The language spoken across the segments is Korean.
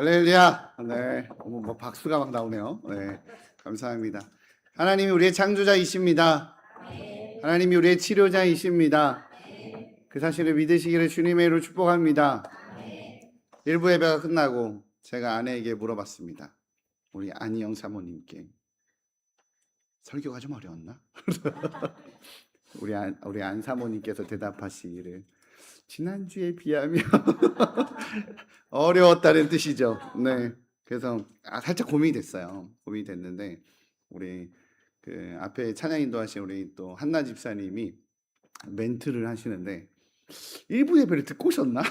할렐루야. 네. 뭐 박수가 막 나오네요. 네. 감사합니다. 하나님이 우리의 창조자이십니다. 하나님이 우리의 치료자이십니다. 그 사실을 믿으시기를 주님의 이름으로 축복합니다. 일부 예배가 끝나고 제가 아내에게 물어봤습니다. 우리 안희영 사모님께 설교가 좀 어려웠나? 우리 안 사모님께서 대답하시기를 지난주에 비하면 어려웠다는 뜻이죠. 네. 그래서 살짝 고민이 됐어요. 고민이 됐는데 우리 그 앞에 찬양 인도하신 우리 또 한나 집사님이 멘트를 하시는데 일부 예배를 듣고 오셨나?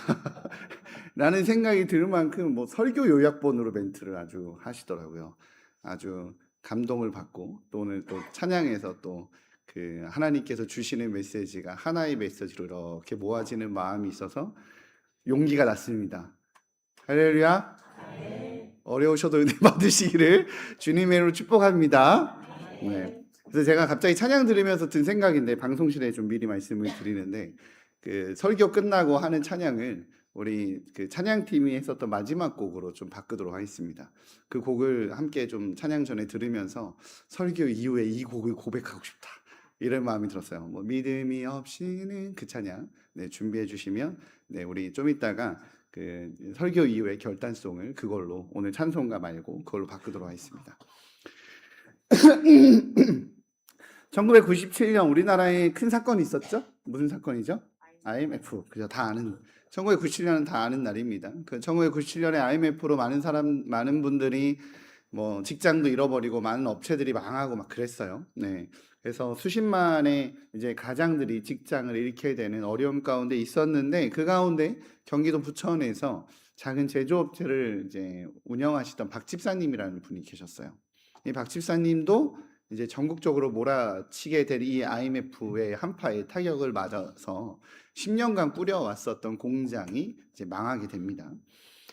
라는 생각이 들 만큼 뭐 설교 요약본으로 멘트를 아주 하시더라고요. 아주 감동을 받고 또 오늘 또 찬양에서 또 그 하나님께서 주시는 메시지가 하나의 메시지로 이렇게 모아지는 마음이 있어서 용기가 났습니다. 할렐루야. 어려우셔도 은혜 받으시기를 주님의 이름으로 축복합니다. 네. 그래서 제가 갑자기 찬양 들으면서 든 생각인데 방송실에 좀 미리 말씀을 드리는데 그 설교 끝나고 하는 찬양을 우리 그 찬양팀이 했었던 마지막 곡으로 좀 바꾸도록 하겠습니다. 그 곡을 함께 좀 찬양 전에 들으면서 설교 이후에 이 곡을 고백하고 싶다. 이런 마음이 들었어요. 뭐 믿음이 없이는 그 찬양 준비해 주시면 우리 좀 이따가 그 설교 이후에 결단송을 그걸로 오늘 찬송가 말고 그걸로 바꾸도록 하겠습니다. 1997년 우리나라에 큰 사건이 있었죠? 무슨 사건이죠? IMF. 그죠? 다 아는 1997년은 다 아는 날입니다. 그 1997년에 IMF로 많은 분들이 뭐 직장도 잃어버리고 많은 업체들이 망하고 막 그랬어요. 네. 그래서 수십만의 이제 가장들이 직장을 잃게 되는 어려움 가운데 있었는데 그 가운데 경기도 부천에서 작은 제조업체를 이제 운영하시던 박 집사님이라는 분이 계셨어요. 이 박 집사님도 이제 전국적으로 몰아치게 될 이 IMF의 한파에 타격을 맞아서 10년간 꾸려왔었던 공장이 이제 망하게 됩니다.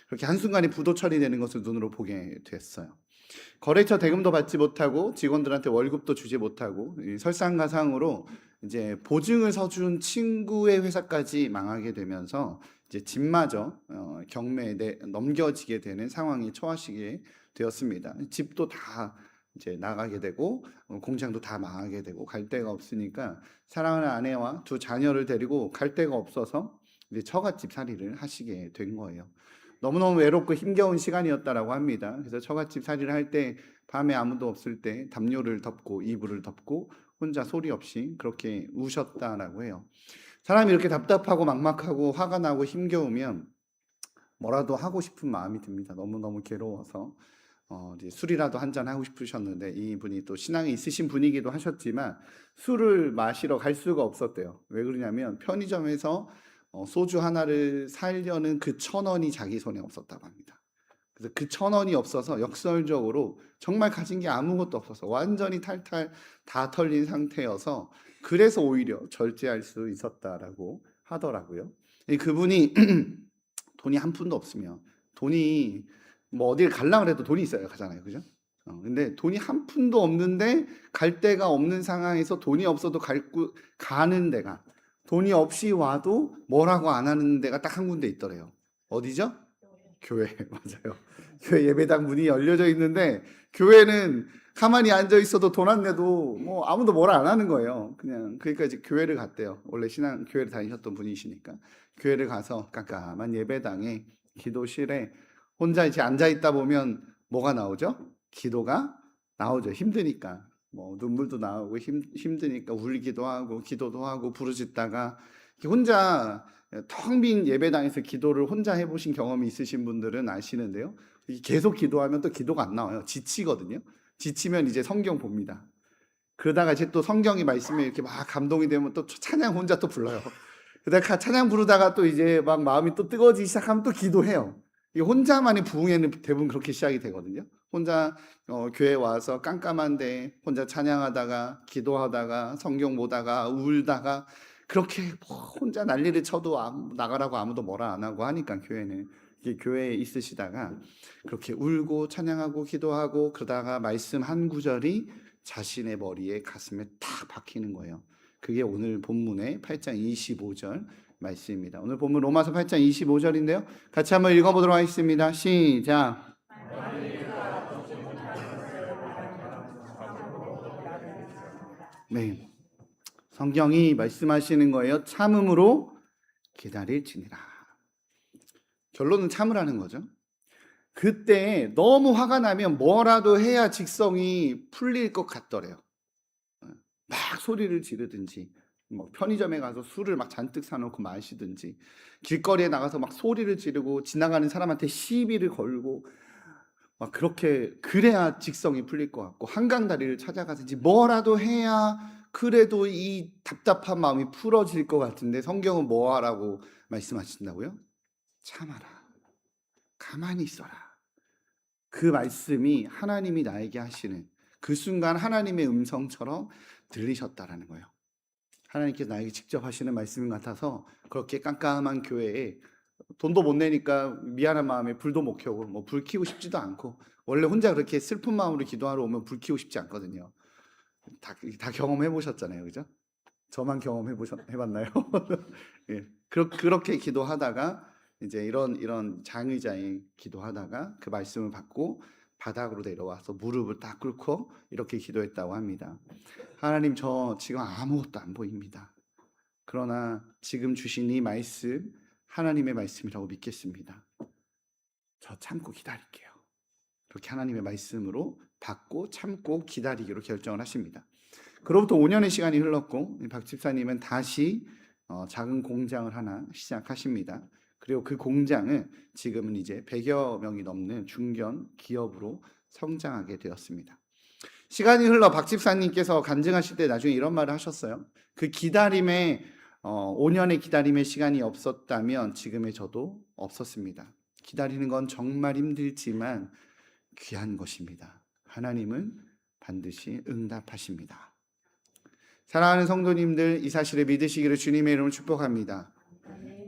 그렇게 한순간에 부도 처리되는 것을 눈으로 보게 됐어요. 거래처 대금도 받지 못하고 직원들한테 월급도 주지 못하고 설상가상으로 이제 보증을 서준 친구의 회사까지 망하게 되면서 이제 집마저 경매에 넘겨지게 되는 상황에 처하시게 되었습니다. 집도 다 이제 나가게 되고 공장도 다 망하게 되고 갈 데가 없으니까 사랑하는 아내와 두 자녀를 데리고 갈 데가 없어서 이제 처갓집 살이를 하시게 된 거예요. 너무너무 외롭고 힘겨운 시간이었다라고 합니다. 그래서 처갓집 살이를 할 때 밤에 아무도 없을 때 담요를 덮고 이불을 덮고 혼자 소리 없이 그렇게 우셨다라고 해요. 사람이 이렇게 답답하고 막막하고 화가 나고 힘겨우면 뭐라도 하고 싶은 마음이 듭니다. 너무너무 괴로워서 이제 술이라도 한잔 하고 싶으셨는데 이분이 또 신앙이 있으신 분이기도 하셨지만 술을 마시러 갈 수가 없었대요. 왜 그러냐면 편의점에서 소주 하나를 사려는 그 1,000원이 자기 손에 없었다고 합니다. 그래서 그 1,000원이 없어서 역설적으로 정말 가진 게 아무것도 없어서 완전히 탈탈 다 털린 상태여서 그래서 오히려 절제할 수 있었다라고 하더라고요. 그분이 돈이 한 푼도 없으면 돈이 뭐 어딜 가려고 해도 돈이 있어야 가잖아요. 그죠? 근데 돈이 한 푼도 없는데 갈 데가 없는 상황에서 돈이 없어도 가는 데가 돈이 없이 와도 뭐라고 안 하는 데가 딱 한 군데 있더래요. 어디죠? 교회. 맞아요. 교회 예배당 문이 열려져 있는데 교회는 가만히 앉아 있어도 돈 안 내도 뭐 아무도 뭐라 안 하는 거예요. 그냥 그러니까 이제 교회를 갔대요. 원래 교회를 다니셨던 분이시니까 교회를 가서 깜깜한 예배당에 기도실에 혼자 이제 앉아 있다 보면 뭐가 나오죠? 기도가 나오죠. 힘드니까. 뭐 눈물도 나오고 힘드니까 울기도 하고 기도도 하고 부르짖다가 혼자 텅 빈 예배당에서 기도를 혼자 해보신 경험이 있으신 분들은 아시는데요. 계속 기도하면 또 기도가 안 나와요. 지치거든요. 지치면 이제 성경 봅니다. 그러다가 이제 또 성경이 말씀에 이렇게 막 감동이 되면 또 찬양 혼자 또 불러요. 그러다가 찬양 부르다가 또 이제 막 마음이 또 뜨거워지기 시작하면 또 기도해요. 이 혼자만의 부흥에는 대부분 그렇게 시작이 되거든요. 혼자 교회 와서 깜깜한데 혼자 찬양하다가 기도하다가 성경 보다가 울다가 그렇게 혼자 난리를 쳐도 나가라고 아무도 뭐라 안 하고 하니까 교회는 교회에 있으시다가 그렇게 울고 찬양하고 기도하고 그러다가 말씀 한 구절이 자신의 머리에 가슴에 탁 박히는 거예요. 그게 오늘 본문의 8장 25절 말씀입니다. 오늘 본문 로마서 8장 25절인데요. 같이 한번 읽어보도록 하겠습니다. 시작. 네, 성경이 말씀하시는 거예요. 참음으로 기다릴지니라. 결론은 참으라는 거죠. 그때 너무 화가 나면 뭐라도 해야 직성이 풀릴 것 같더래요. 막 소리를 지르든지, 뭐 편의점에 가서 술을 막 잔뜩 사놓고 마시든지, 길거리에 나가서 막 소리를 지르고 지나가는 사람한테 시비를 걸고 막 그렇게 그래야 직성이 풀릴 것 같고, 한강다리를 찾아가든지 뭐라도 해야 그래도 이 답답한 마음이 풀어질 것 같은데, 성경은 뭐 하라고 말씀하신다고요? 참아라. 가만히 있어라. 그 말씀이 하나님이 나에게 하시는 그 순간 하나님의 음성처럼 들리셨다라는 거예요. 하나님께서 나에게 직접 하시는 말씀 같아서 그렇게 깜깜한 교회에 돈도 못 내니까 미안한 마음에 불도 못 켜고 뭐 불 켜고 싶지도 않고, 원래 혼자 그렇게 슬픈 마음으로 기도하러 오면 불 켜고 싶지 않거든요. 다 경험해 보셨잖아요, 그죠? 저만 해봤나요? 예, 그렇게 기도하다가 이제 이런 장의자에 기도하다가 그 말씀을 받고 바닥으로 내려와서 무릎을 딱 꿇고 이렇게 기도했다고 합니다. 하나님, 저 지금 아무것도 안 보입니다. 그러나 지금 주신 이 말씀 하나님의 말씀이라고 믿겠습니다. 저 참고 기다릴게요. 그렇게 하나님의 말씀으로 받고 참고 기다리기로 결정을 하십니다. 그로부터 5년의 시간이 흘렀고 박 집사님은 다시 작은 공장을 하나 시작하십니다. 그리고 그 공장은 지금은 이제 100여 명이 넘는 중견 기업으로 성장하게 되었습니다. 시간이 흘러 박 집사님께서 간증하실 때 나중에 이런 말을 하셨어요. 그 기다림에 5년의 기다림의 시간이 없었다면 지금의 저도 없었습니다. 기다리는 건 정말 힘들지만 귀한 것입니다. 하나님은 반드시 응답하십니다. 사랑하는 성도님들, 이 사실을 믿으시기를 주님의 이름으로 축복합니다.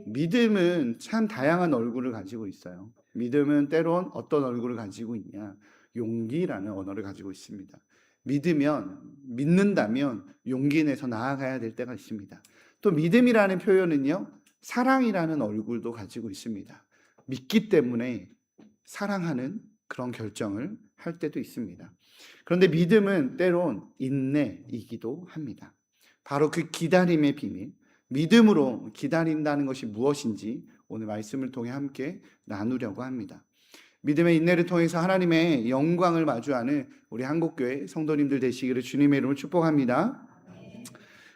믿음은 참 다양한 얼굴을 가지고 있어요. 믿음은 때론 어떤 얼굴을 가지고 있냐? 용기라는 언어를 가지고 있습니다. 믿는다면 용기 내서 나아가야 될 때가 있습니다. 또 믿음이라는 표현은요, 사랑이라는 얼굴도 가지고 있습니다. 믿기 때문에 사랑하는 그런 결정을 할 때도 있습니다. 그런데 믿음은 때론 인내이기도 합니다. 바로 그 기다림의 비밀, 믿음으로 기다린다는 것이 무엇인지 오늘 말씀을 통해 함께 나누려고 합니다. 믿음의 인내를 통해서 하나님의 영광을 마주하는 우리 한국교회 성도님들 되시기를 주님의 이름으로 축복합니다.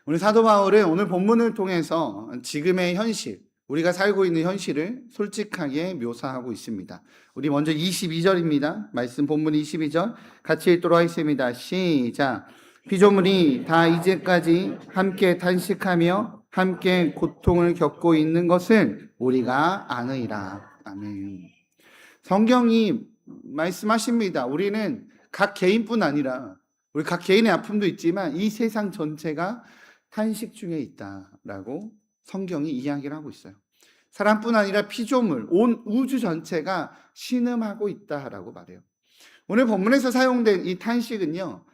오늘 사도 바울은 오늘 본문을 통해서 지금의 현실, 우리가 살고 있는 현실을 솔직하게 묘사하고 있습니다. 우리 먼저 22절입니다. 말씀 본문 22절 같이 읽도록 하겠습니다. 시작. 피조물이 다 이제까지 함께 탄식하며 함께 고통을 겪고 있는 것을 우리가 아느니라. 아멘. 성경이 말씀하십니다. 우리는 각 개인뿐 아니라 우리 각 개인의 아픔도 있지만 이 세상 전체가 탄식 중에 있다라고 성경이 이야기를 하고 있어요. 사람뿐 아니라 피조물, 온 우주 전체가 신음하고 있다라고 말해요. 오늘 본문에서 사용된 이 탄식은요,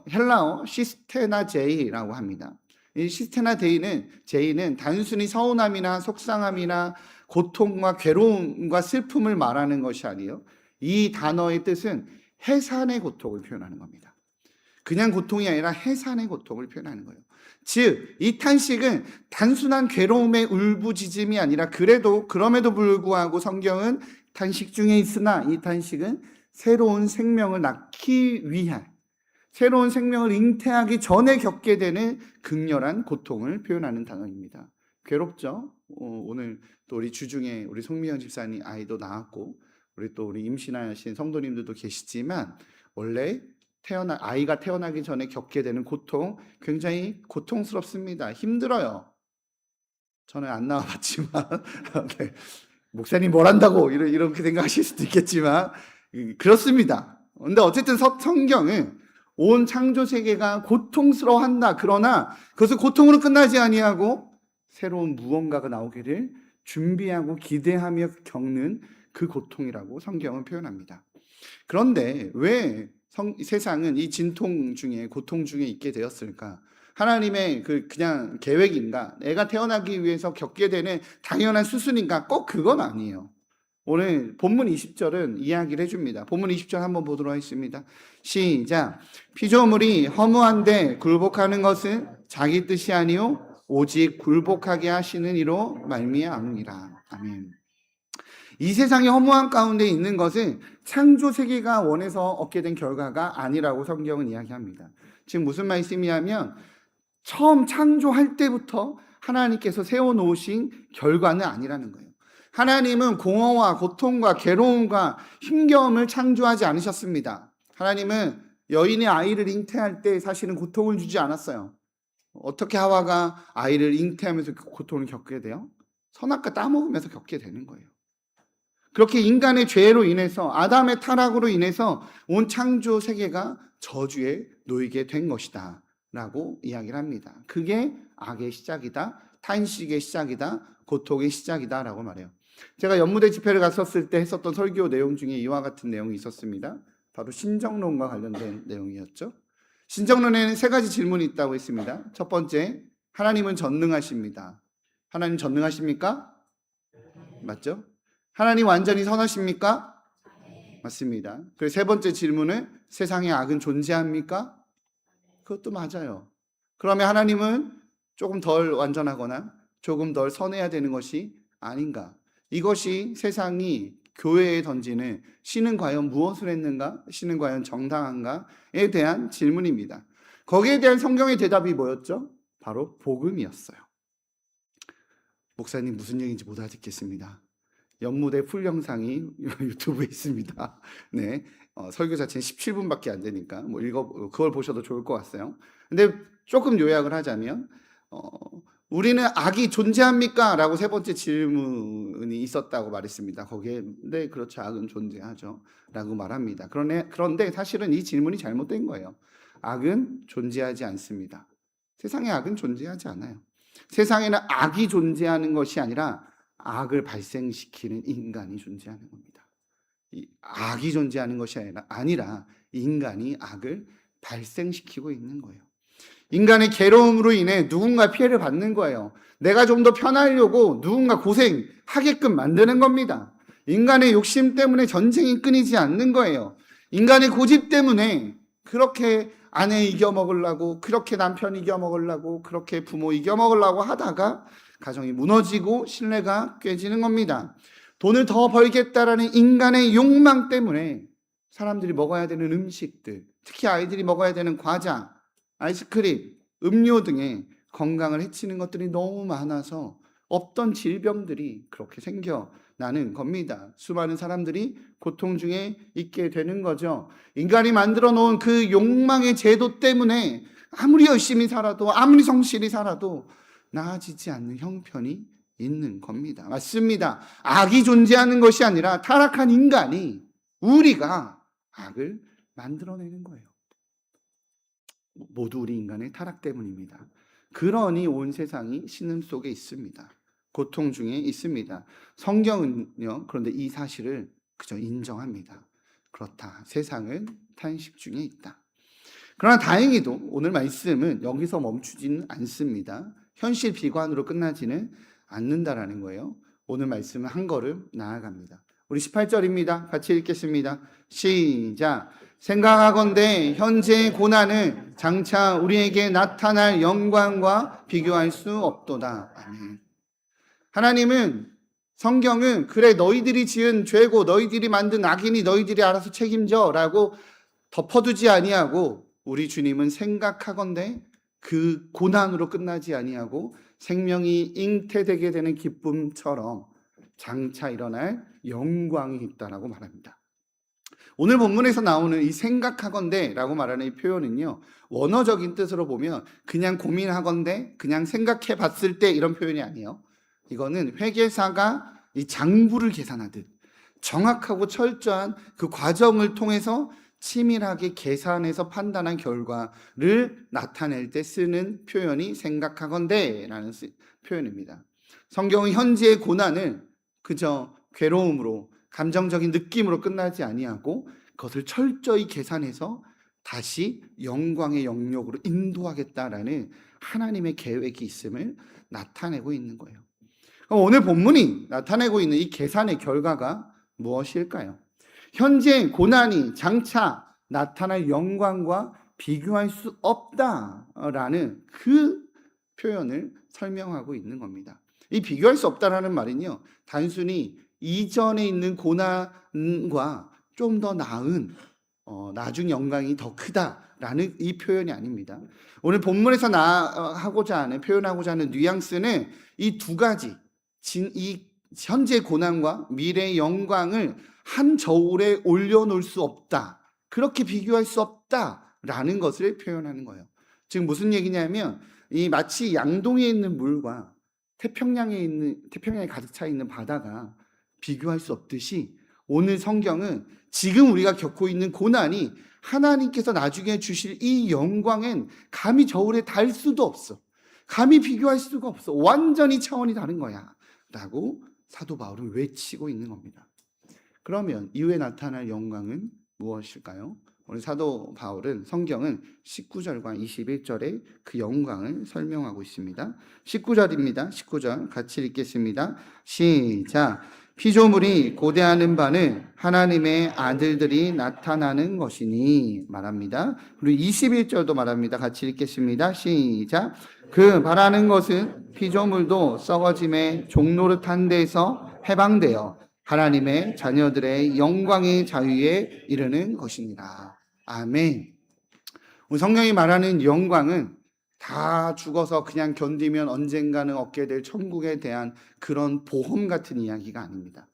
헬라어 시스테나제이라고 합니다. 이 시스테나제이는 단순히 서운함이나 속상함이나 고통과 괴로움과 슬픔을 말하는 것이 아니에요. 이 단어의 뜻은 해산의 고통을 표현하는 겁니다. 그냥 고통이 아니라 해산의 고통을 표현하는 거예요. 즉, 이 탄식은 단순한 괴로움의 울부짖음이 아니라 그럼에도 불구하고 성경은 탄식 중에 있으나 이 탄식은 새로운 생명을 낳기 위한, 새로운 생명을 잉태하기 전에 겪게 되는 극렬한 고통을 표현하는 단어입니다. 괴롭죠? 오늘 또 우리 주중에 우리 송미영 집사님 아이도 낳았고 우리 임신하신 성도님들도 계시지만 원래 아이가 태어나기 전에 겪게 되는 고통, 굉장히 고통스럽습니다. 힘들어요. 저는 안 나와봤지만 네. 목사님 뭘 한다고 이렇게 생각하실 수도 있겠지만 그렇습니다. 근데 어쨌든 성경은 온 창조 세계가 고통스러워한다. 그러나 그것을 고통으로 끝나지 아니하고 새로운 무언가가 나오기를 준비하고 기대하며 겪는 그 고통이라고 성경은 표현합니다. 그런데 왜 세상은 이 진통 중에, 고통 중에 있게 되었을까? 하나님의 그냥 계획인가? 내가 태어나기 위해서 겪게 되는 당연한 수순인가? 꼭 그건 아니에요. 오늘 본문 20절은 이야기를 해줍니다. 본문 20절 한번 보도록 하겠습니다. 시작. 피조물이 허무한데 굴복하는 것은 자기 뜻이 아니요 오직 굴복하게 하시는 이로 말미암으니라. 아멘. 이 세상의 허무한 가운데 있는 것은 창조 세계가 원해서 얻게 된 결과가 아니라고 성경은 이야기합니다. 지금 무슨 말씀이냐면 처음 창조할 때부터 하나님께서 세워놓으신 결과는 아니라는 거예요. 하나님은 공허와 고통과 괴로움과 힘겨움을 창조하지 않으셨습니다. 하나님은 여인의 아이를 잉태할 때 사실은 고통을 주지 않았어요. 어떻게 하와가 아이를 잉태하면서 고통을 겪게 돼요? 선악과 따먹으면서 겪게 되는 거예요. 그렇게 인간의 죄로 인해서, 아담의 타락으로 인해서 온 창조 세계가 저주에 놓이게 된 것이다 라고 이야기를 합니다. 그게 악의 시작이다, 탄식의 시작이다, 고통의 시작이다 라고 말해요. 제가 연무대 집회를 갔었을 때 했었던 설교 내용 중에 이와 같은 내용이 있었습니다. 바로 신정론과 관련된 내용이었죠. 신정론에는 세 가지 질문이 있다고 했습니다. 첫 번째, 하나님은 전능하십니다. 하나님 전능하십니까? 맞죠? 하나님 완전히 선하십니까? 맞습니다. 그리고 세 번째 질문은 세상에 악은 존재합니까? 그것도 맞아요. 그러면 하나님은 조금 덜 완전하거나 조금 덜 선해야 되는 것이 아닌가? 이것이 세상이 교회에 던지는 신은 과연 무엇을 했는가? 신은 과연 정당한가?에 대한 질문입니다. 거기에 대한 성경의 대답이 뭐였죠? 바로 복음이었어요. 목사님 무슨 얘기인지 못 알아듣겠습니다. 연무대 풀 영상이 유튜브에 있습니다. 네, 설교 자체는 17분밖에 안 되니까 그걸 보셔도 좋을 것 같아요. 근데 조금 요약을 하자면 우리는 악이 존재합니까? 라고 세 번째 질문이 있었다고 말했습니다. 거기에 네, 그렇죠. 악은 존재하죠. 라고 말합니다. 그런데 사실은 이 질문이 잘못된 거예요. 악은 존재하지 않습니다. 세상에 악은 존재하지 않아요. 세상에는 악이 존재하는 것이 아니라 악을 발생시키는 인간이 존재하는 겁니다. 이 악이 존재하는 것이 아니라 인간이 악을 발생시키고 있는 거예요. 인간의 괴로움으로 인해 누군가 피해를 받는 거예요. 내가 좀 더 편하려고 누군가 고생하게끔 만드는 겁니다. 인간의 욕심 때문에 전쟁이 끊이지 않는 거예요. 인간의 고집 때문에 그렇게 아내 이겨먹으려고, 그렇게 남편 이겨먹으려고, 그렇게 부모 이겨먹으려고 하다가 가정이 무너지고 신뢰가 깨지는 겁니다. 돈을 더 벌겠다라는 인간의 욕망 때문에 사람들이 먹어야 되는 음식들, 특히 아이들이 먹어야 되는 과자, 아이스크림, 음료 등의 건강을 해치는 것들이 너무 많아서 없던 질병들이 그렇게 생겨나는 겁니다. 수많은 사람들이 고통 중에 있게 되는 거죠. 인간이 만들어 놓은 그 욕망의 제도 때문에 아무리 열심히 살아도, 아무리 성실히 살아도 나아지지 않는 형편이 있는 겁니다. 맞습니다. 악이 존재하는 것이 아니라 타락한 인간이, 우리가 악을 만들어내는 거예요. 모두 우리 인간의 타락 때문입니다. 그러니 온 세상이 신음 속에 있습니다. 고통 중에 있습니다. 성경은요, 그런데 이 사실을 그저 인정합니다. 그렇다. 세상은 탄식 중에 있다. 그러나 다행히도 오늘 말씀은 여기서 멈추지는 않습니다. 현실 비관으로 끝나지는 않는다라는 거예요. 오늘 말씀은 한 걸음 나아갑니다. 우리 18절입니다. 같이 읽겠습니다. 시작. 생각하건대 현재의 고난은 장차 우리에게 나타날 영광과 비교할 수 없도다. 아멘. 하나님은, 성경은 그래 너희들이 지은 죄고 너희들이 만든 악이니 너희들이 알아서 책임져 라고 덮어두지 아니하고, 우리 주님은 생각하건대 그 고난으로 끝나지 아니하고 생명이 잉태되게 되는 기쁨처럼 장차 일어날 영광이 있다라고 말합니다. 오늘 본문에서 나오는 이 생각하건대 라고 말하는 이 표현은요, 원어적인 뜻으로 보면 그냥 고민하건대, 그냥 생각해 봤을 때 이런 표현이 아니에요. 이거는 회계사가 이 장부를 계산하듯 정확하고 철저한 그 과정을 통해서 치밀하게 계산해서 판단한 결과를 나타낼 때 쓰는 표현이 생각하건대라는 표현입니다. 성경은 현재의 고난을 그저 괴로움으로, 감정적인 느낌으로 끝나지 아니하고 그것을 철저히 계산해서 다시 영광의 영역으로 인도하겠다라는 하나님의 계획이 있음을 나타내고 있는 거예요. 그럼 오늘 본문이 나타내고 있는 이 계산의 결과가 무엇일까요? 현재 고난이 장차 나타날 영광과 비교할 수 없다라는 그 표현을 설명하고 있는 겁니다. 이 비교할 수 없다라는 말은요, 단순히 이전에 있는 고난과 좀 더 나은 나중 영광이 더 크다라는 이 표현이 아닙니다. 오늘 본문에서 표현하고자 하는 뉘앙스는 이 두 가지, 이 현재 고난과 미래의 영광을 한 저울에 올려놓을 수 없다, 그렇게 비교할 수 없다라는 것을 표현하는 거예요. 지금 무슨 얘기냐면, 이 마치 양동이에 있는 물과 태평양에 가득 차 있는 바다가 비교할 수 없듯이, 오늘 성경은 지금 우리가 겪고 있는 고난이 하나님께서 나중에 주실 이 영광엔 감히 저울에 달 수도 없어, 감히 비교할 수가 없어, 완전히 차원이 다른 거야 라고 사도 바울은 외치고 있는 겁니다. 그러면 이후에 나타날 영광은 무엇일까요? 오늘 사도 바울은, 성경은 19절과 21절에 그 영광을 설명하고 있습니다. 19절입니다. 19절 같이 읽겠습니다. 시작. 피조물이 고대하는 바는 하나님의 아들들이 나타나는 것이니 말합니다. 그리고 21절도 말합니다. 같이 읽겠습니다. 시작. 그 바라는 것은 피조물도 썩어짐의 종노릇한 데에서 해방되어 하나님의 자녀들의 영광의 자유에 이르는 것입니다. 아멘. 성경이 말하는 영광은 다 죽어서 그냥 견디면 언젠가는 얻게 될 천국에 대한 그런 보험 같은 이야기가 아닙니다.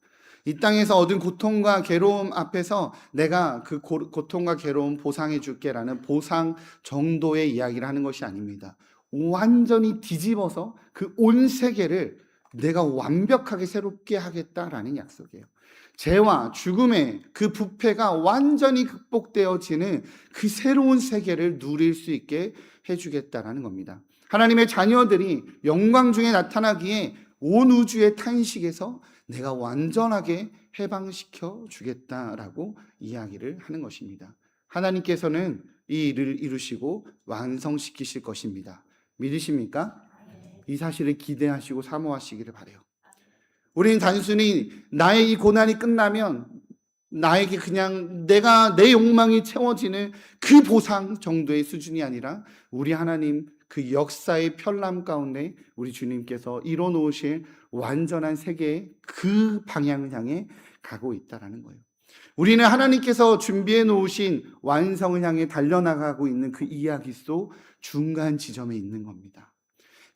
이 땅에서 얻은 고통과 괴로움 앞에서 내가 그 고통과 괴로움 보상해 줄게라는 보상 정도의 이야기를 하는 것이 아닙니다. 완전히 뒤집어서 그 온 세계를 내가 완벽하게 새롭게 하겠다라는 약속이에요. 죄와 죽음의 그 부패가 완전히 극복되어지는 그 새로운 세계를 누릴 수 있게 해주겠다라는 겁니다. 하나님의 자녀들이 영광 중에 나타나기에 온 우주의 탄식에서 내가 완전하게 해방시켜 주겠다라고 이야기를 하는 것입니다. 하나님께서는 이 일을 이루시고 완성시키실 것입니다. 믿으십니까? 이 사실을 기대하시고 사모하시기를 바라요. 우리는 단순히 나의 이 고난이 끝나면 나에게 그냥 내 욕망이 채워지는 그 보상 정도의 수준이 아니라, 우리 하나님 그 역사의 편람 가운데 우리 주님께서 이뤄놓으실 완전한 세계의 그 방향을 향해 가고 있다는 거예요. 우리는 하나님께서 준비해 놓으신 완성을 향해 달려나가고 있는 그 이야기 속 중간 지점에 있는 겁니다.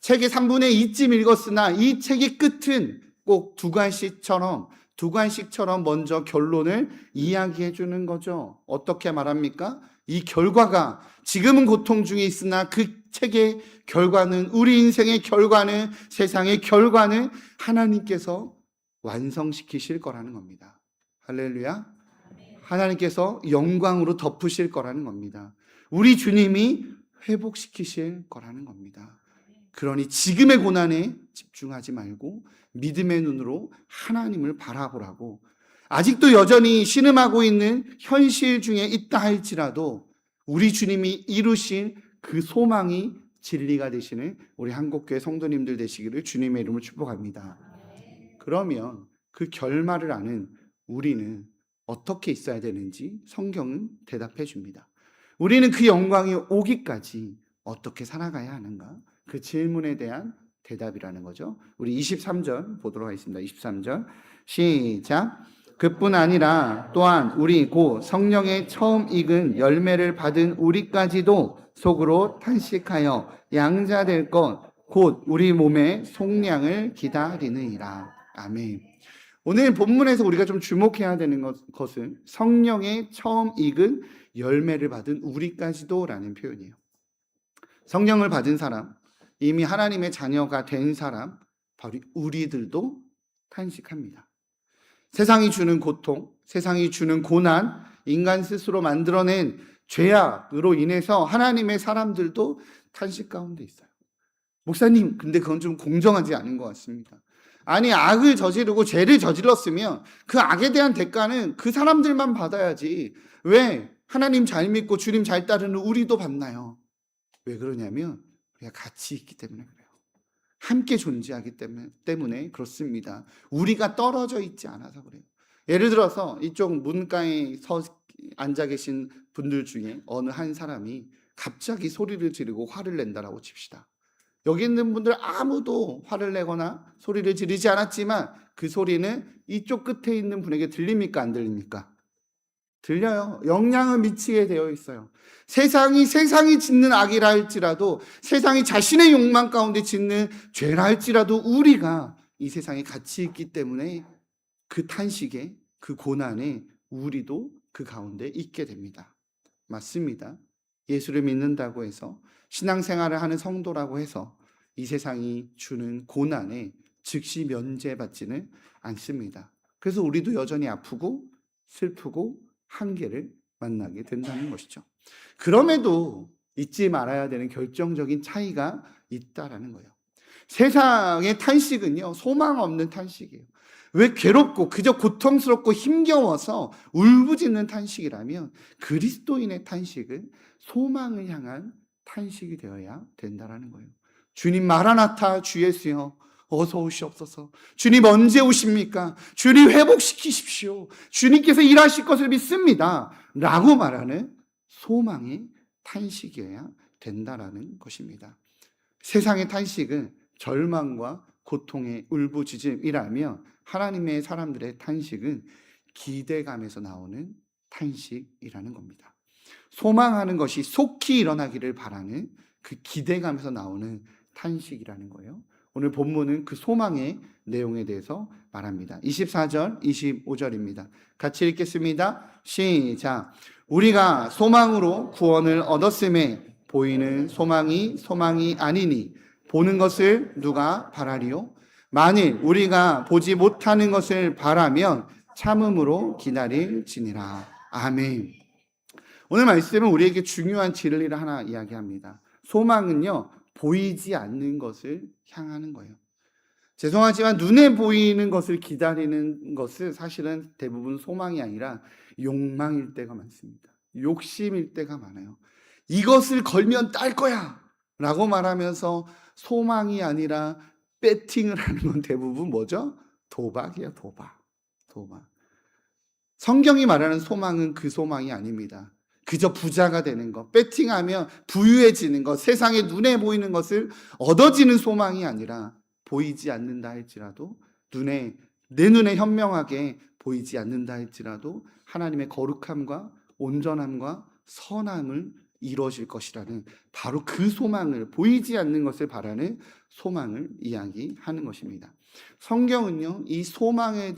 책의 3분의 2쯤 읽었으나 이 책의 끝은 꼭 두 관씩처럼 먼저 결론을 이야기해 주는 거죠. 어떻게 말합니까? 이 결과가, 지금은 고통 중에 있으나 그 책의 결과는, 우리 인생의 결과는, 세상의 결과는 하나님께서 완성시키실 거라는 겁니다. 할렐루야. 하나님께서 영광으로 덮으실 거라는 겁니다. 우리 주님이 회복시키실 거라는 겁니다. 그러니 지금의 고난에 집중하지 말고 믿음의 눈으로 하나님을 바라보라고, 아직도 여전히 신음하고 있는 현실 중에 있다 할지라도 우리 주님이 이루신 그 소망이 진리가 되시는 우리 한국교회 성도님들 되시기를 주님의 이름으로 축복합니다. 그러면 그 결말을 아는 우리는 어떻게 있어야 되는지 성경은 대답해 줍니다. 우리는 그 영광이 오기까지 어떻게 살아가야 하는가? 그 질문에 대한 대답이라는 거죠. 우리 23절 보도록 하겠습니다. 23절 시작. 그뿐 아니라 또한 우리 곧 성령의 처음 익은 열매를 받은 우리까지도 속으로 탄식하여 양자될 것 곧 우리 몸의 속량을 기다리느니라. 아멘. 오늘 본문에서 우리가 좀 주목해야 되는 것은 성령의 처음 익은 열매를 받은 우리까지도 라는 표현이에요. 성령을 받은 사람, 이미 하나님의 자녀가 된 사람, 바로 우리들도 탄식합니다. 세상이 주는 고통, 세상이 주는 고난, 인간 스스로 만들어낸 죄악으로 인해서 하나님의 사람들도 탄식 가운데 있어요. 목사님, 근데 그건 좀 공정하지 않은 것 같습니다. 아니, 악을 저지르고 죄를 저질렀으면 그 악에 대한 대가는 그 사람들만 받아야지, 왜 하나님 잘 믿고 주님 잘 따르는 우리도 받나요? 왜 그러냐면 우리가 같이 있기 때문에 그래요. 함께 존재하기 때문에 그렇습니다. 우리가 떨어져 있지 않아서 그래요. 예를 들어서 이쪽 문가에 앉아 계신 분들 중에 어느 한 사람이 갑자기 소리를 지르고 화를 낸다라고 칩시다. 여기 있는 분들 아무도 화를 내거나 소리를 지르지 않았지만 그 소리는 이쪽 끝에 있는 분에게 들립니까? 안 들립니까? 들려요. 영향을 미치게 되어 있어요. 세상이 짓는 악이라 할지라도, 세상이 자신의 욕망 가운데 짓는 죄라 할지라도 우리가 이 세상에 같이 있기 때문에 그 탄식에, 그 고난에 우리도 그 가운데 있게 됩니다. 맞습니다. 예수를 믿는다고 해서, 신앙생활을 하는 성도라고 해서 이 세상이 주는 고난에 즉시 면제받지는 않습니다. 그래서 우리도 여전히 아프고 슬프고 한계를 만나게 된다는 것이죠. 그럼에도 잊지 말아야 되는 결정적인 차이가 있다라는 거예요. 세상의 탄식은요, 소망 없는 탄식이에요. 왜 괴롭고 그저 고통스럽고 힘겨워서 울부짖는 탄식이라면 그리스도인의 탄식은 소망을 향한 탄식이 되어야 된다라는 거예요. 주님 마라나타 주 예수여 어서 오시옵소서. 주님 언제 오십니까? 주님 회복시키십시오. 주님께서 일하실 것을 믿습니다. 라고 말하는 소망의 탄식이어야 된다라는 것입니다. 세상의 탄식은 절망과 고통의 울부짖음이라면 하나님의 사람들의 탄식은 기대감에서 나오는 탄식이라는 겁니다. 소망하는 것이 속히 일어나기를 바라는 그 기대감에서 나오는 탄식이라는 거예요. 오늘 본문은 그 소망의 내용에 대해서 말합니다. 24절, 25절입니다. 같이 읽겠습니다. 시작. 우리가 소망으로 구원을 얻었음에 보이는 소망이 아니니 보는 것을 누가 바라리요? 만일 우리가 보지 못하는 것을 바라면 참음으로 기다릴지니라. 아멘. 오늘 말씀은 우리에게 중요한 진리를 하나 이야기합니다. 소망은요, 보이지 않는 것을 향하는 거예요. 죄송하지만 눈에 보이는 것을 기다리는 것은 사실은 대부분 소망이 아니라 욕망일 때가 많습니다. 욕심일 때가 많아요. 이것을 걸면 딸 거야 라고 말하면서 소망이 아니라 배팅을 하는 건 대부분 뭐죠? 도박이에요. 도박. 성경이 말하는 소망은 그 소망이 아닙니다. 그저 부자가 되는 것, 배팅하면 부유해지는 것, 세상에 눈에 보이는 것을 얻어지는 소망이 아니라 보이지 않는다 할지라도 내 눈에 현명하게 보이지 않는다 할지라도 하나님의 거룩함과 온전함과 선함을 이루어질 것이라는 바로 그 소망을, 보이지 않는 것을 바라는 소망을 이야기하는 것입니다. 성경은요, 이 소망에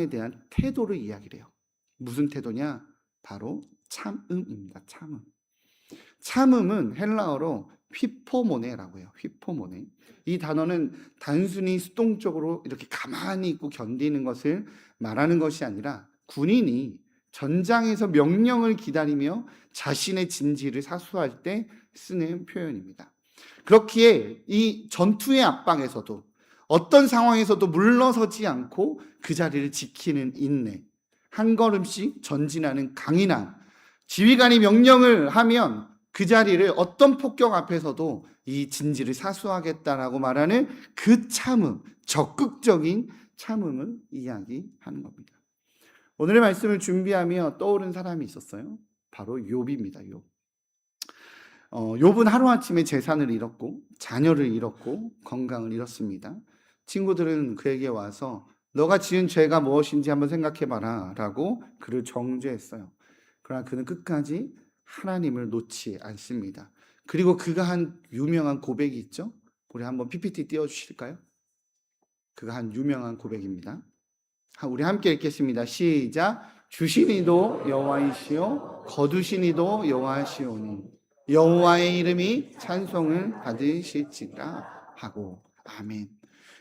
대한 태도를 이야기를 해요. 무슨 태도냐? 바로 참음입니다. 참음은 헬라어로 휘포모네라고 해요. 휘포모네. 이 단어는 단순히 수동적으로 이렇게 가만히 있고 견디는 것을 말하는 것이 아니라 군인이 전장에서 명령을 기다리며 자신의 진지를 사수할 때 쓰는 표현입니다. 그렇기에 이 전투의 압박에서도 어떤 상황에서도 물러서지 않고 그 자리를 지키는 인내, 한 걸음씩 전진하는 강인함, 지휘관이 명령을 하면 그 자리를 어떤 폭격 앞에서도 이 진지를 사수하겠다라고 말하는 그 참음, 적극적인 참음을 이야기하는 겁니다. 오늘의 말씀을 준비하며 떠오른 사람이 있었어요. 바로 욥입니다. 욥은 하루아침에 재산을 잃었고 자녀를 잃었고 건강을 잃었습니다. 친구들은 그에게 와서 너가 지은 죄가 무엇인지 한번 생각해봐라 라고 그를 정죄했어요. 그러나 그는 끝까지 하나님을 놓지 않습니다. 그리고 그가 한 유명한 고백이 있죠. 우리 한번 PPT 띄워주실까요? 그가 한 유명한 고백입니다. 우리 함께 읽겠습니다. 시작. 주시니도 여호와이시요 거두시니도 여호와시오니 여호와의 이름이 찬송을 받으실지라 하고. 아멘.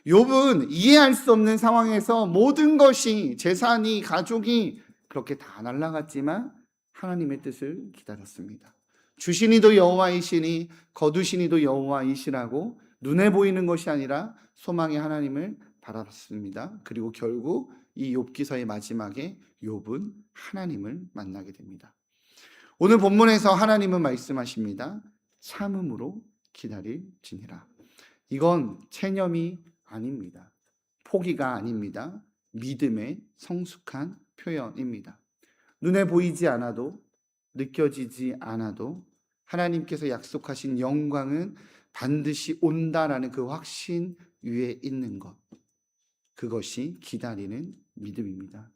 욥은 이해할 수 없는 상황에서 모든 것이, 재산이, 가족이 그렇게 다 날아갔지만 하나님의 뜻을 기다렸습니다. 주시니도 여호와이시니 거두시니도 여호와이시라고 눈에 보이는 것이 아니라 소망의 하나님을 바라봤습니다. 그리고 결국 이 욥기서의 마지막에 욥은 하나님을 만나게 됩니다. 오늘 본문에서 하나님은 말씀하십니다. 참음으로 기다릴지니라. 이건 체념이 아닙니다. 포기가 아닙니다. 믿음의 성숙한 표현입니다. 눈에 보이지 않아도, 느껴지지 않아도 하나님께서 약속하신 영광은 반드시 온다라는 그 확신 위에 있는 것, 그것이 기다리는 믿음입니다.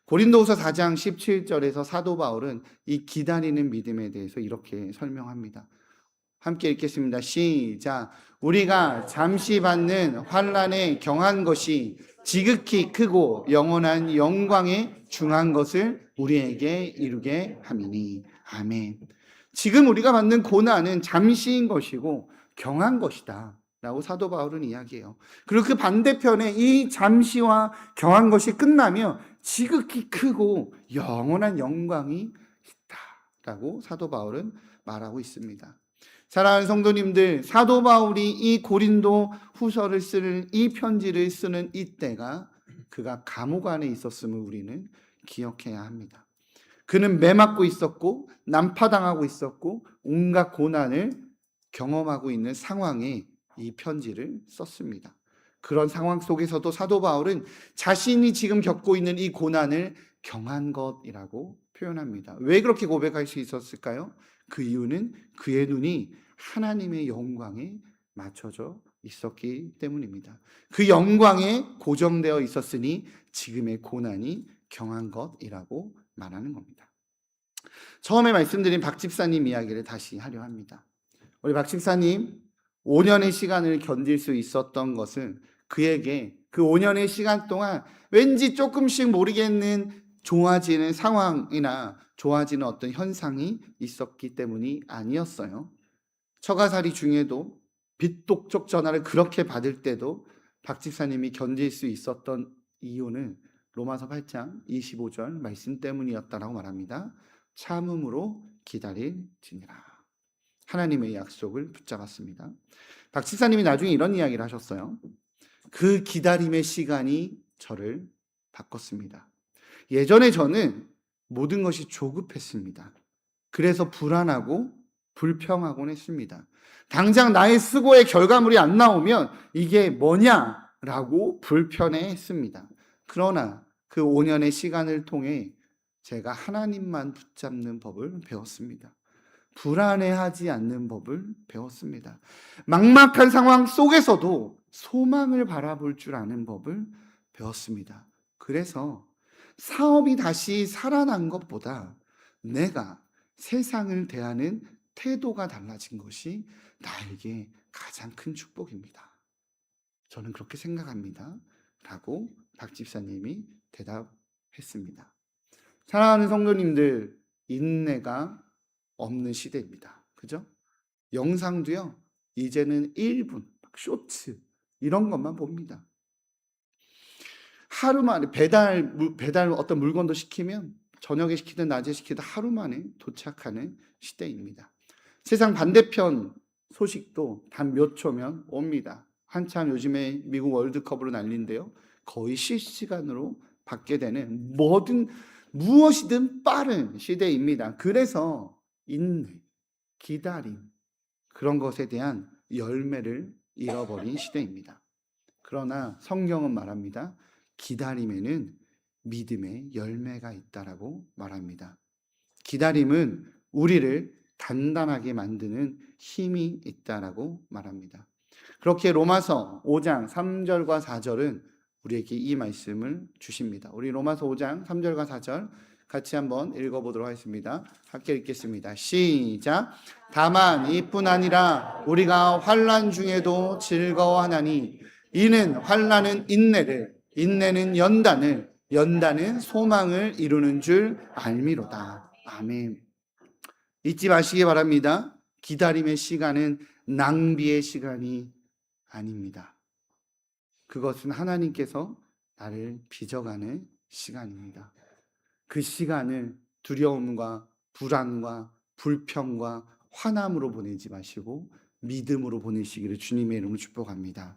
고린도후서 4장 17절에서 사도 바울은 이 기다리는 믿음에 대해서 이렇게 설명합니다. 함께 읽겠습니다. 시작. 우리가 잠시 받는 환난에 경한 것이 지극히 크고 영원한 영광에 중한 것을 우리에게 이루게 함이니. 아멘. 지금 우리가 받는 고난은 잠시인 것이고 경한 것이다 라고 사도 바울은 이야기해요. 그리고 그 반대편에 이 잠시와 경한 것이 끝나면 지극히 크고 영원한 영광이 있다라고 사도 바울은 말하고 있습니다. 사랑하는 성도님들, 사도 바울이 이 고린도 후서를 쓰는 이 편지를 쓰는 이때가 그가 감옥 안에 있었음을 우리는 기억해야 합니다. 그는 매맞고 있었고 난파당하고 있었고 온갖 고난을 경험하고 있는 상황에 이 편지를 썼습니다. 그런 상황 속에서도 사도 바울은 자신이 지금 겪고 있는 이 고난을 경한 것이라고 표현합니다. 왜 그렇게 고백할 수 있었을까요? 그 이유는 그의 눈이 하나님의 영광에 맞춰져 있었기 때문입니다. 그 영광에 고정되어 있었으니 지금의 고난이 경한 것이라고 말하는 겁니다. 처음에 말씀드린 박 집사님 이야기를 다시 하려 합니다. 우리 박 집사님 5년의 시간을 견딜 수 있었던 것은 그에게 그 5년의 시간 동안 왠지 조금씩 모르겠는 좋아지는 상황이나 좋아지는 어떤 현상이 있었기 때문이 아니었어요. 처가살이 중에도 빚독촉 전화를 그렇게 받을 때도 박 집사님이 견딜 수 있었던 이유는 로마서 8장 25절 말씀 때문이었다라고 말합니다. 참음으로 기다릴지니라. 하나님의 약속을 붙잡았습니다. 박 집사님이 나중에 이런 이야기를 하셨어요. 그 기다림의 시간이 저를 바꿨습니다. 예전에 저는 모든 것이 조급했습니다. 그래서 불안하고 불평하곤 했습니다. 당장 나의 수고의 결과물이 안 나오면 이게 뭐냐라고 불편해했습니다. 그러나 그 5년의 시간을 통해 제가 하나님만 붙잡는 법을 배웠습니다. 불안해하지 않는 법을 배웠습니다. 막막한 상황 속에서도 소망을 바라볼 줄 아는 법을 배웠습니다. 그래서 사업이 다시 살아난 것보다 내가 세상을 대하는 태도가 달라진 것이 나에게 가장 큰 축복입니다. 저는 그렇게 생각합니다. 라고 박 집사님이 대답했습니다. 사랑하는 성도님들, 인내가 없는 시대입니다. 그죠? 영상도요, 이제는 1분, 쇼츠, 이런 것만 봅니다. 하루 만에 배달 어떤 물건도 시키면 저녁에 시키든 낮에 시키든 하루 만에 도착하는 시대입니다. 세상 반대편 소식도 단 몇 초면 옵니다. 한참 요즘에 미국 월드컵으로 난리인데요. 거의 실시간으로 받게 되는 무엇이든 빠른 시대입니다. 그래서 인내, 기다림, 그런 것에 대한 열매를 잃어버린 시대입니다. 그러나 성경은 말합니다. 기다림에는 믿음의 열매가 있다라고 말합니다. 기다림은 우리를 단단하게 만드는 힘이 있다라고 말합니다. 그렇게 로마서 5장 3절과 4절은 우리에게 이 말씀을 주십니다. 우리 로마서 5장 3절과 4절 같이 한번 읽어보도록 하겠습니다. 함께 읽겠습니다. 시작. 다만 이뿐 아니라 우리가 환난 중에도 즐거워하나니 이는 환난은 인내를, 인내는 연단을, 연단은 소망을 이루는 줄 알미로다. 아멘. 잊지 마시기 바랍니다. 기다림의 시간은 낭비의 시간이 아닙니다. 그것은 하나님께서 나를 빚어가는 시간입니다. 그 시간을 두려움과 불안과 불평과 화남으로 보내지 마시고 믿음으로 보내시기를 주님의 이름으로 축복합니다.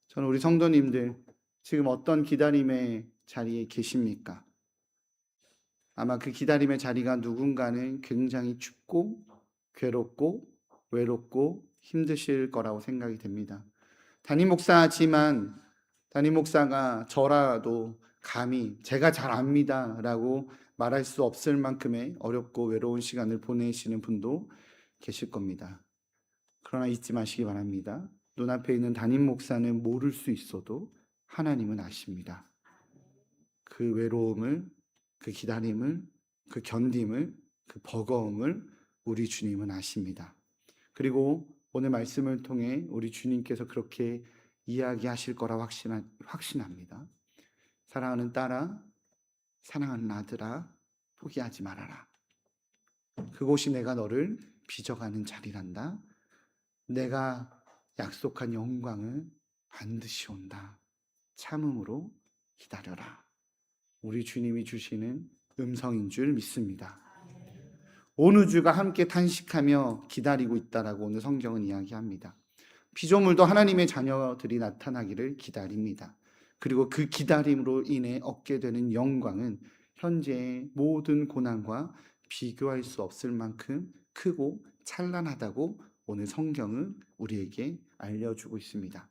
저는 우리 성도님들 지금 어떤 기다림의 자리에 계십니까? 아마 그 기다림의 자리가 누군가는 굉장히 춥고 괴롭고 외롭고 힘드실 거라고 생각이 됩니다. 담임 목사지만 담임 목사가 저라도 감히 제가 잘 압니다라고 말할 수 없을 만큼의 어렵고 외로운 시간을 보내시는 분도 계실 겁니다. 그러나 잊지 마시기 바랍니다. 눈앞에 있는 담임 목사는 모를 수 있어도 하나님은 아십니다. 그 외로움을, 그 기다림을, 그 견딤을, 그 버거움을 우리 주님은 아십니다. 그리고 오늘 말씀을 통해 우리 주님께서 그렇게 이야기하실 거라 확신합니다. 사랑하는 딸아, 사랑하는 아들아, 포기하지 말아라. 그곳이 내가 너를 빚어가는 자리란다. 내가 약속한 영광은 반드시 온다. 참음으로 기다려라. 우리 주님이 주시는 음성인 줄 믿습니다. 온 우주가 함께 탄식하며 기다리고 있다라고 오늘 성경은 이야기합니다. 피조물도 하나님의 자녀들이 나타나기를 기다립니다. 그리고 그 기다림으로 인해 얻게 되는 영광은 현재의 모든 고난과 비교할 수 없을 만큼 크고 찬란하다고 오늘 성경은 우리에게 알려주고 있습니다.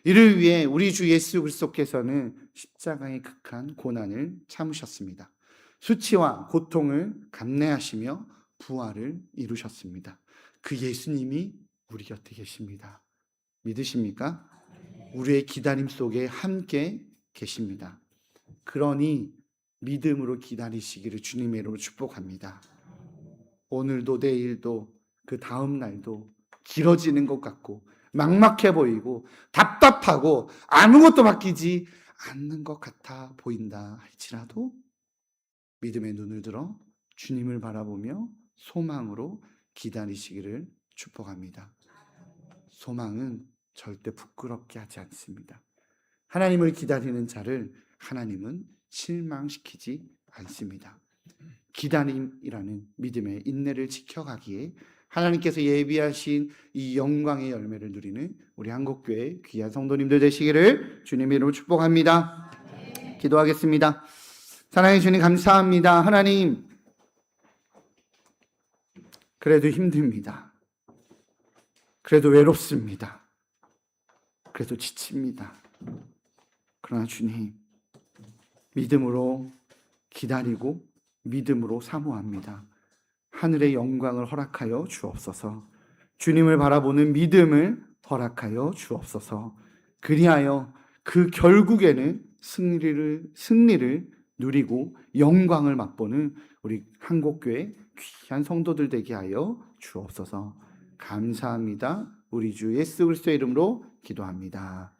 이를 위해 우리 주 예수 그리스도께서는 십자가의 극한 고난을 참으셨습니다. 수치와 고통을 감내하시며 부활을 이루셨습니다. 그 예수님이 우리 곁에 계십니다. 믿으십니까? 우리의 기다림 속에 함께 계십니다. 그러니 믿음으로 기다리시기를 주님의 이름으로 축복합니다. 오늘도 내일도 그 다음 날도 길어지는 것 같고 막막해 보이고 답답하고 아무것도 바뀌지 않는 것 같아 보인다 할지라도 믿음의 눈을 들어 주님을 바라보며 소망으로 기다리시기를 축복합니다. 소망은 절대 부끄럽게 하지 않습니다. 하나님을 기다리는 자를 하나님은 실망시키지 않습니다. 기다림이라는 믿음의 인내를 지켜가기에 하나님께서 예비하신 이 영광의 열매를 누리는 우리 한국교회 귀한 성도님들 되시기를 주님의 이름으로 축복합니다. 기도하겠습니다. 사랑해 주님 감사합니다. 하나님, 그래도 힘듭니다. 그래도 외롭습니다. 그래도 지칩니다. 그러나 주님, 믿음으로 기다리고 믿음으로 사모합니다. 하늘의 영광을 허락하여 주옵소서. 주님을 바라보는 믿음을 허락하여 주옵소서. 그리하여 그 결국에는 승리를 누리고 영광을 맛보는 우리 한국교회 귀한 성도들 되게 하여 주옵소서. 감사합니다. 우리 주 예수 그리스도의 이름으로 기도합니다.